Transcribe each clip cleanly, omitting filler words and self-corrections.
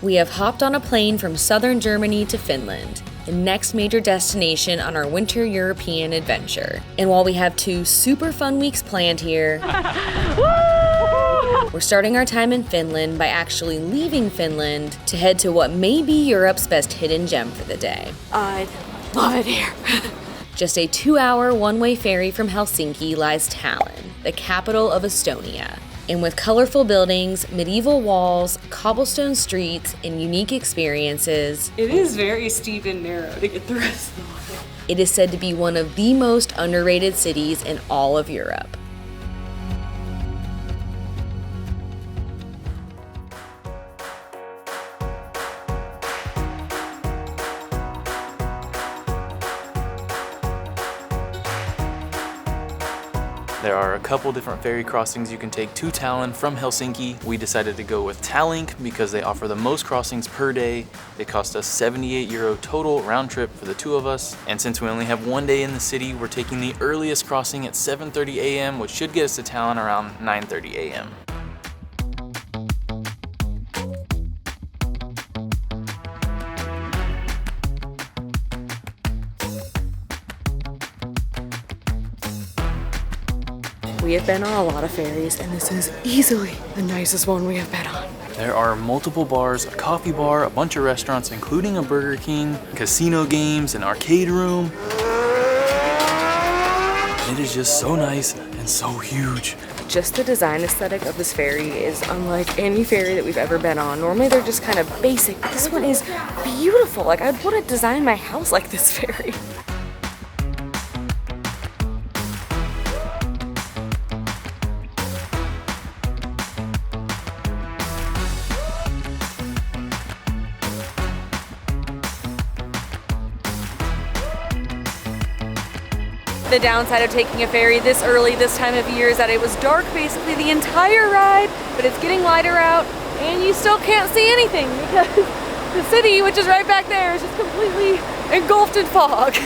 We have hopped on a plane from southern Germany to Finland, the next major destination on our winter European adventure. And while we have 2 super fun weeks planned here, we're starting our time in Finland by actually leaving Finland to head to what may be Europe's best hidden gem for the day. I love it here. Just a 2-hour one-way ferry from Helsinki lies Tallinn, the capital of Estonia. And with colorful buildings, medieval walls, cobblestone streets, and unique experiences, It is very steep and narrow to get the rest of the way. It is said to be one of the most underrated cities in all of Europe. There are a couple different ferry crossings you can take to Tallinn from Helsinki. We decided to go with Tallink because they offer the most crossings per day. They cost us €78 total round trip for the 2 of us. And since we only have 1 day in the city, we're taking the earliest crossing at 7:30 a.m., which should get us to Tallinn around 9:30 a.m. We have been on a lot of ferries, and this is easily the nicest one we have been on. There are multiple bars, a coffee bar, a bunch of restaurants, including a Burger King, casino games, an arcade room. It is just so nice and so huge. Just the design aesthetic of this ferry is unlike any ferry that we've ever been on. Normally they're just kind of basic, but this one is beautiful. Like, I'd want to design my house like this ferry. The downside of taking a ferry this early this time of year is that it was dark basically the entire ride, but it's getting lighter out and you still can't see anything because the city, which is right back there, is just completely engulfed in fog.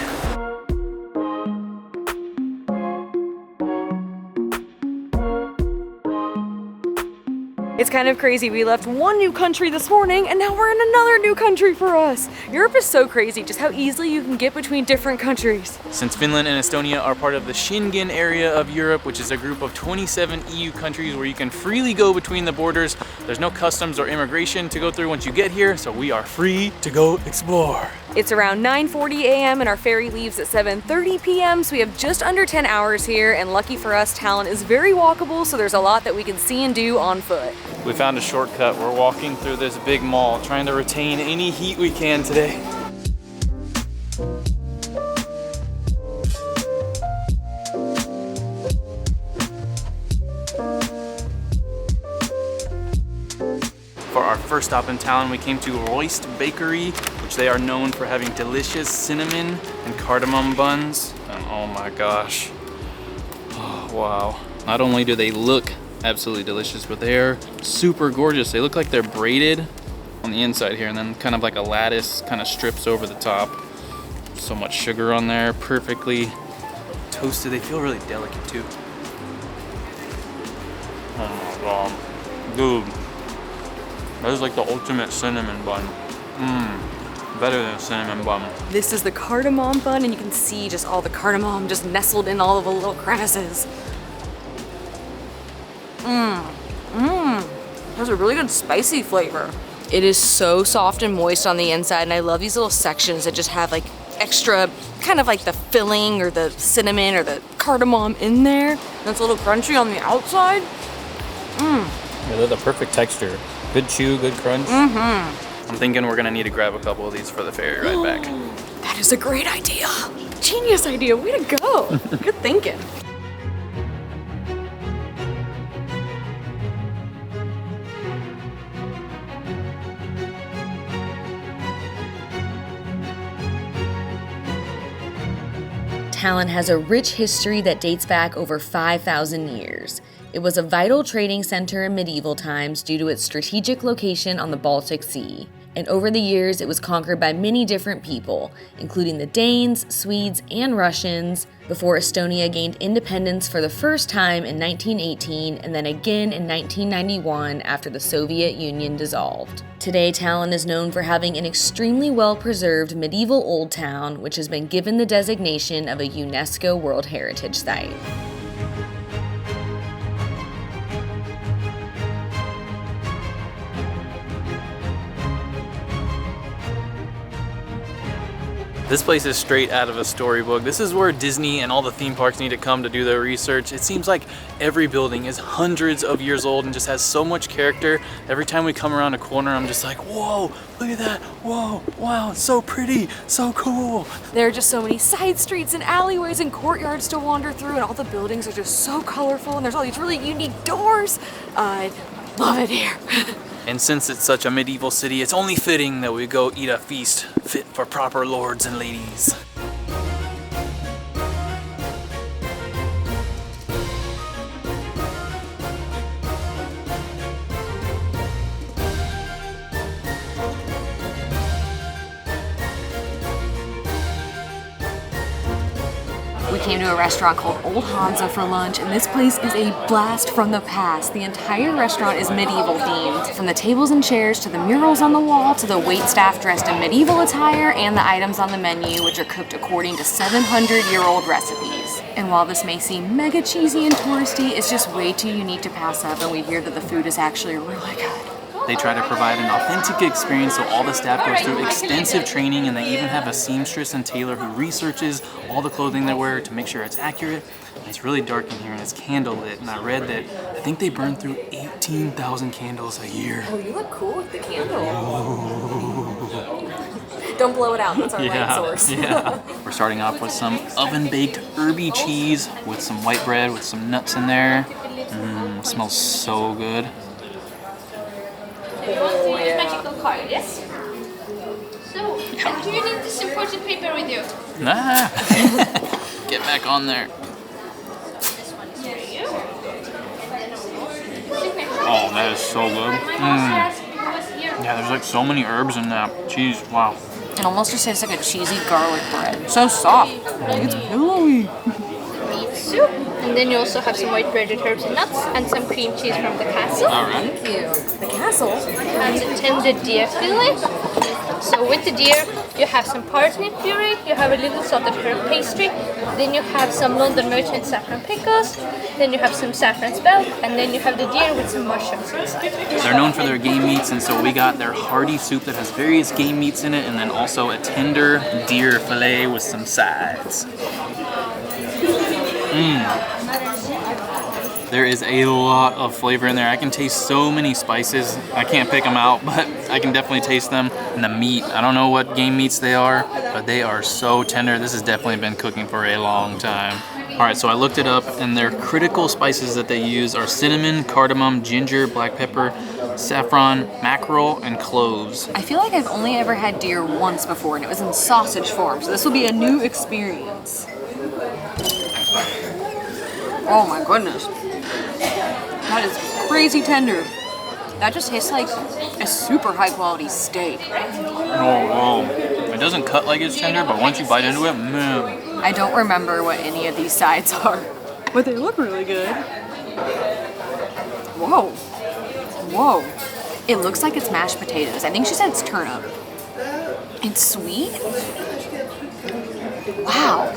It's kind of crazy. We left one new country this morning and now we're in another new country for us. Europe is so crazy, just how easily you can get between different countries. Since Finland and Estonia are part of the Schengen area of Europe, which is a group of 27 EU countries where you can freely go between the borders, there's no customs or immigration to go through once you get here, so we are free to go explore. It's around 9:40 a.m. and our ferry leaves at 7:30 p.m. so we have just under 10 hours here, and lucky for us, Tallinn is very walkable, so there's a lot that we can see and do on foot. We found a shortcut. We're walking through this big mall, trying to retain any heat we can today. For our first stop in Tallinn, we came to RØST Bakery, which they are known for having delicious cinnamon and cardamom buns. And oh my gosh, oh, wow. Not only do they look absolutely delicious, but they're super gorgeous. They look like they're braided on the inside here and then kind of like a lattice kind of strips over the top. So much sugar on there, perfectly toasted. They feel really delicate too. Oh my god, dude. That is like the ultimate cinnamon bun. Better than a cinnamon bun. This is the cardamom bun, and you can see just all the cardamom just nestled in all of the little crevices. Has a really good spicy flavor. It is so soft and moist on the inside, and I love these little sections that just have like extra, kind of like the filling or the cinnamon or the cardamom in there. And it's a little crunchy on the outside. Yeah, they're the perfect texture. Good chew, good crunch. I'm thinking we're gonna need to grab a couple of these for the ferry ride back. That is a great idea. Genius idea, way to go. Good thinking. Tallinn has a rich history that dates back over 5,000 years. It was a vital trading center in medieval times due to its strategic location on the Baltic Sea. And over the years, it was conquered by many different people, including the Danes, Swedes, and Russians, before Estonia gained independence for the first time in 1918 and then again in 1991 after the Soviet Union dissolved. Today, Tallinn is known for having an extremely well-preserved medieval old town, which has been given the designation of a UNESCO World Heritage Site. This place is straight out of a storybook. This is where Disney and all the theme parks need to come to do their research. It seems like every building is hundreds of years old and just has so much character. Every time we come around a corner, I'm just like, whoa, look at that. Whoa, wow, it's so pretty, so cool. There are just so many side streets and alleyways and courtyards to wander through, and all the buildings are just so colorful, and there's all these really unique doors. I love it here. And since it's such a medieval city, it's only fitting that we go eat a feast fit for proper lords and ladies. We came to a restaurant called Old Hansa for lunch, and this place is a blast from the past. The entire restaurant is medieval themed, from the tables and chairs to the murals on the wall to the waitstaff dressed in medieval attire and the items on the menu, which are cooked according to 700-year-old recipes. And while this may seem mega cheesy and touristy, it's just way too unique to pass up, and we hear that the food is actually really good. They try to provide an authentic experience, so all the staff goes through extensive training, and they even have a seamstress and tailor who researches all the clothing they wear to make sure it's accurate. And it's really dark in here and it's candlelit, and I read that I think they burn through 18,000 candles a year. Oh, you look cool with the candle. Don't blow it out, that's our light source. Yeah. We're starting off with some oven-baked herby cheese with some white bread with some nuts in there. Smells so good. Oh, yeah. Magical card, yes? So, do you need this important paper with you? Nah. Get back on there. This one is for you. Oh, that is so good. Yeah, there's like so many herbs in that cheese. Wow. It almost just tastes like a cheesy garlic bread. So soft. It's pillowy. Meat soup. And then you also have some white breaded herbs and nuts and some cream cheese from the castle. All right. Thank you. The castle? And the tender deer fillet. So with the deer, you have some parsnip puree, you have a little salted herb pastry, then you have some London merchant saffron pickles, then you have some saffron spelt, and then you have the deer with some mushrooms instead. They're known for their game meats, and so we got their hearty soup that has various game meats in it, and then also a tender deer fillet with some sides. There is a lot of flavor in there. I can taste so many spices. I can't pick them out, but I can definitely taste them. And the meat, I don't know what game meats they are, but they are so tender. This has definitely been cooking for a long time. All right, so I looked it up, and their critical spices that they use are cinnamon, cardamom, ginger, black pepper, saffron, mackerel, and cloves. I feel like I've only ever had deer once before, and it was in sausage form, so this will be a new experience. Oh my goodness. That is crazy tender. That just tastes like a super high quality steak. Oh, wow. It doesn't cut like it's tender, but once you bite into it, man. I don't remember what any of these sides are, but they look really good. Whoa. Whoa. It looks like it's mashed potatoes. I think she said it's turnip. It's sweet. Wow.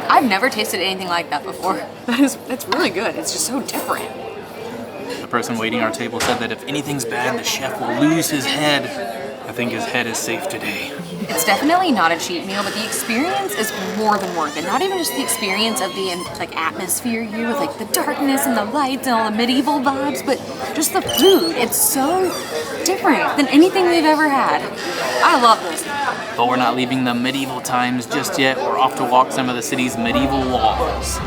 I've never tasted anything like that before. That's really good. It's just so different. The person waiting our table said that if anything's bad, the chef will lose his head. I think his head is safe today. It's definitely not a cheap meal, but the experience is more than worth it. Not even just the experience of the atmosphere here with like the darkness and the lights and all the medieval vibes, but just the food. It's so different than anything we've ever had. I love this. But we're not leaving the medieval times just yet. We're off to walk some of the city's medieval walls.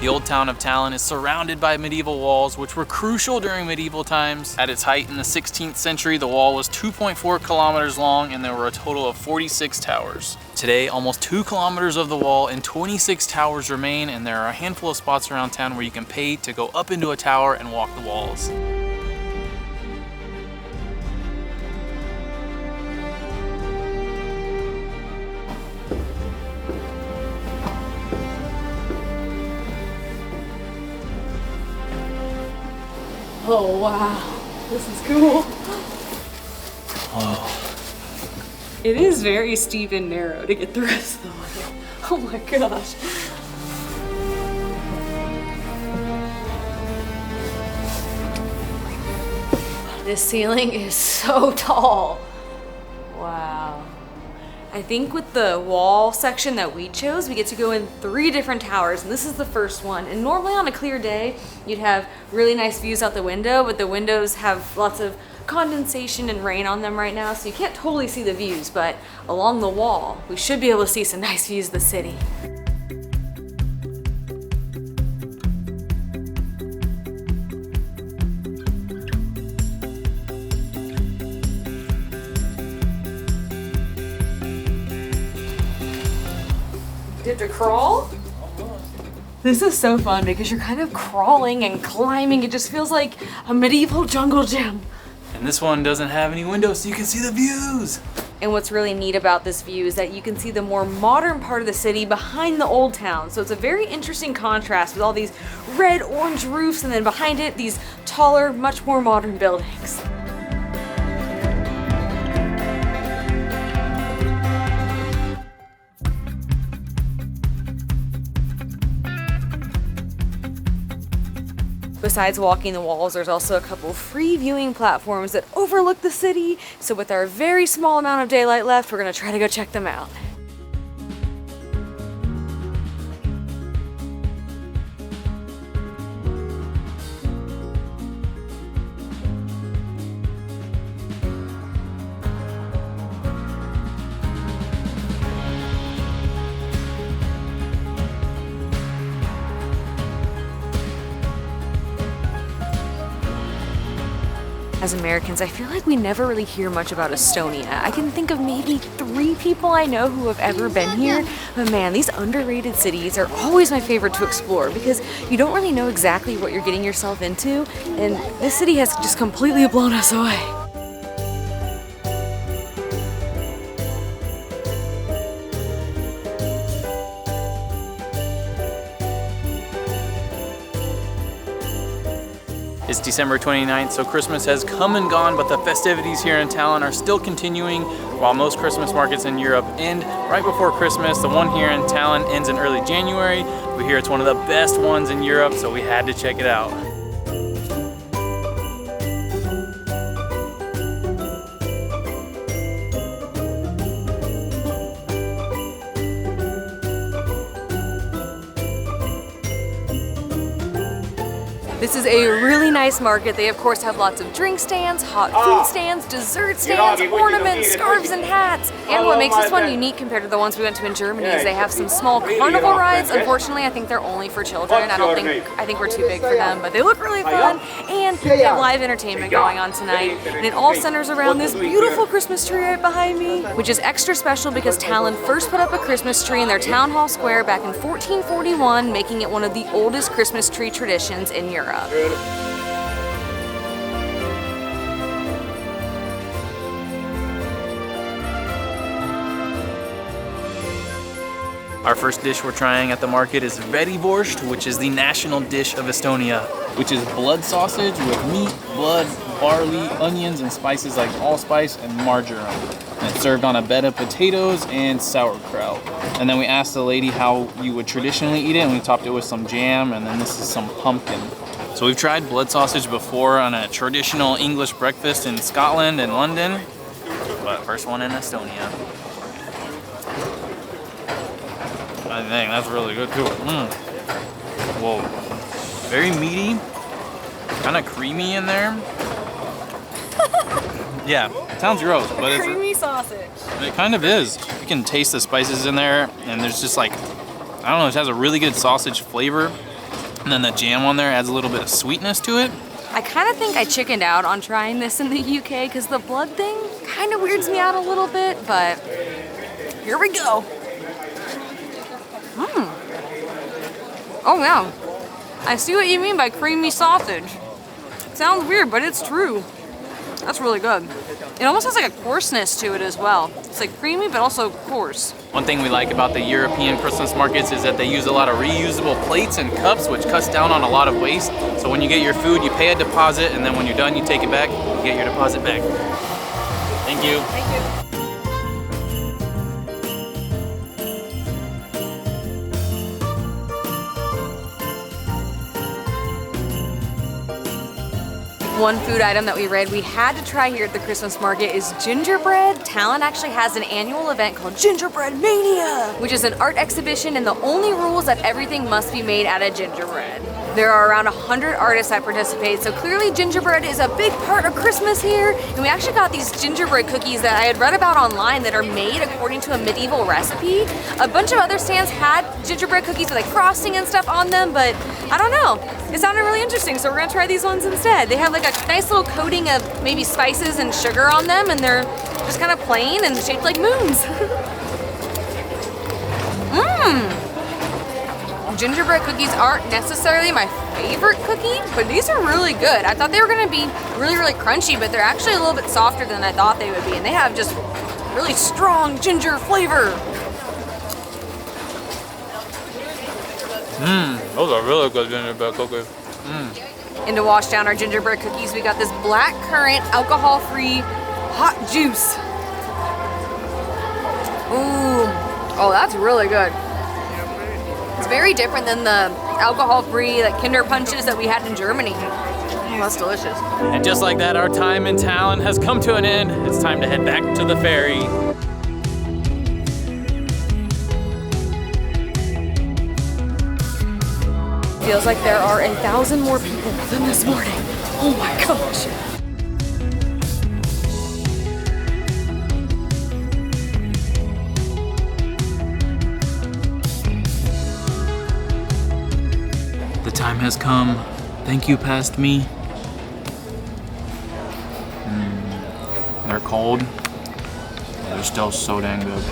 The old town of Tallinn is surrounded by medieval walls, which were crucial during medieval times. At its height in the 16th century, the wall was 2.4 kilometers long and there were a total of 46 towers. Today, almost 2 kilometers of the wall and 26 towers remain, and there are a handful of spots around town where you can pay to go up into a tower and walk the walls. Oh wow, this is cool. Whoa. It is very steep and narrow to get the rest of the way. Oh my gosh. This ceiling is so tall. Wow. I think with the wall section that we chose, we get to go in 3 different towers, and this is the first one. And normally on a clear day, you'd have really nice views out the window, but the windows have lots of condensation and rain on them right now, so you can't totally see the views, but along the wall, we should be able to see some nice views of the city. You have to crawl? This is so fun because you're kind of crawling and climbing. It just feels like a medieval jungle gym. And this one doesn't have any windows, so you can see the views. And what's really neat about this view is that you can see the more modern part of the city behind the old town. So it's a very interesting contrast with all these red, orange roofs, and then behind it, these taller, much more modern buildings. Besides walking the walls, there's also a couple free viewing platforms that overlook the city. So with our very small amount of daylight left, we're gonna try to go check them out. As Americans, I feel like we never really hear much about Estonia. I can think of maybe 3 people I know who have ever been here, but man, these underrated cities are always my favorite to explore because you don't really know exactly what you're getting yourself into, and this city has just completely blown us away. It's December 29th, so Christmas has come and gone, but the festivities here in Tallinn are still continuing while most Christmas markets in Europe end right before Christmas. The one here in Tallinn ends in early January. We hear it's one of the best ones in Europe, so we had to check it out. This is a really nice market. They of course have lots of drink stands, hot food stands, dessert stands, ornaments, scarves, and hats. And what makes this one unique compared to the ones we went to in Germany is they have some small carnival rides. Unfortunately, I think they're only for children. I think we're too big for them, but they look really fun. And they have live entertainment going on tonight. And it all centers around this beautiful Christmas tree right behind me, which is extra special because Tallinn first put up a Christmas tree in their town hall square back in 1441, making it one of the oldest Christmas tree traditions in Europe. Our first dish we're trying at the market is Veribårst, which is the national dish of Estonia, which is blood sausage with meat, blood, barley, onions, and spices like allspice and marjoram. And it's served on a bed of potatoes and sauerkraut. And then we asked the lady how you would traditionally eat it, and we topped it with some jam, and then this is some pumpkin. So we've tried blood sausage before on a traditional English breakfast in Scotland and London, but first one in Estonia. I think that's really good too. Whoa, very meaty, kind of creamy in there. Yeah, it sounds gross, but it's creamy sausage. It kind of is. You can taste the spices in there, and there's just like, I don't know, it has a really good sausage flavor. And then the jam on there adds a little bit of sweetness to it. I kind of think I chickened out on trying this in the UK because the blood thing kind of weirds me out a little bit, but here we go. Oh yeah, I see what you mean by creamy sausage. It sounds weird, but it's true. That's really good. It almost has like a coarseness to it as well. It's like creamy, but also coarse. One thing we like about the European Christmas markets is that they use a lot of reusable plates and cups, which cuts down on a lot of waste. So when you get your food, you pay a deposit, and then when you're done, you take it back, you get your deposit back. Thank you. Thank you. One food item that we read we had to try here at the Christmas market is gingerbread. Tallinn actually has an annual event called Gingerbread Mania, which is an art exhibition, and the only rule is that everything must be made out of gingerbread. There are around 100 artists that participate, so clearly gingerbread is a big part of Christmas here. And we actually got these gingerbread cookies that I had read about online that are made according to a medieval recipe. A bunch of other stands had gingerbread cookies with like frosting and stuff on them, but I don't know. It sounded really interesting, so we're gonna try these ones instead. They have like a nice little coating of maybe spices and sugar on them, and they're just kind of plain and shaped like moons. Gingerbread cookies aren't necessarily my favorite cookie, but these are really good. I thought they were gonna be really, really crunchy, but they're actually a little bit softer than I thought they would be, and they have just really strong ginger flavor. Those are really good gingerbread cookies. And to wash down our gingerbread cookies, we got this black currant, alcohol-free hot juice. Ooh, oh, that's really good. It's very different than the alcohol-free like Kinder Punches that we had in Germany. Oh, that's delicious. And just like that, our time in Tallinn has come to an end. It's time to head back to the ferry. Feels like there are 1,000 more people than this morning. Oh my gosh. The time has come. Thank you, past me. They're cold. They're still so dang good.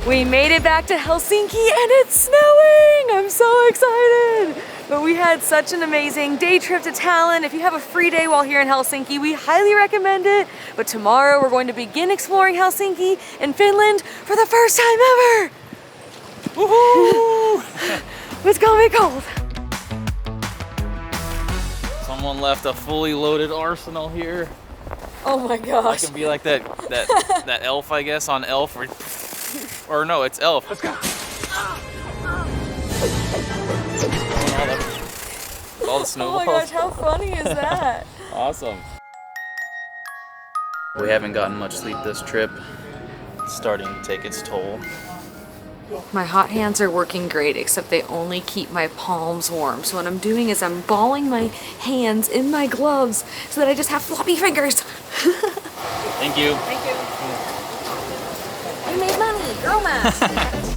We made it back to Helsinki and it's snowing! I'm so excited! But we had such an amazing day trip to Tallinn. If you have a free day while here in Helsinki, we highly recommend it. But tomorrow we're going to begin exploring Helsinki and Finland for the first time ever! Woohoo! It's gonna be cold. Someone left a fully loaded arsenal here. Oh my I gosh. can be like that elf, I guess, on Elf. Or no, it's Elf. Let's go. All the Oh snowballs. my gosh, how funny is that? Awesome. We haven't gotten much sleep this trip. It's starting to take its toll. My hot hands are working great, except they only keep my palms warm. So what I'm doing is I'm balling my hands in my gloves so that I just have floppy fingers. Thank you. Thank you. You made money, girl math.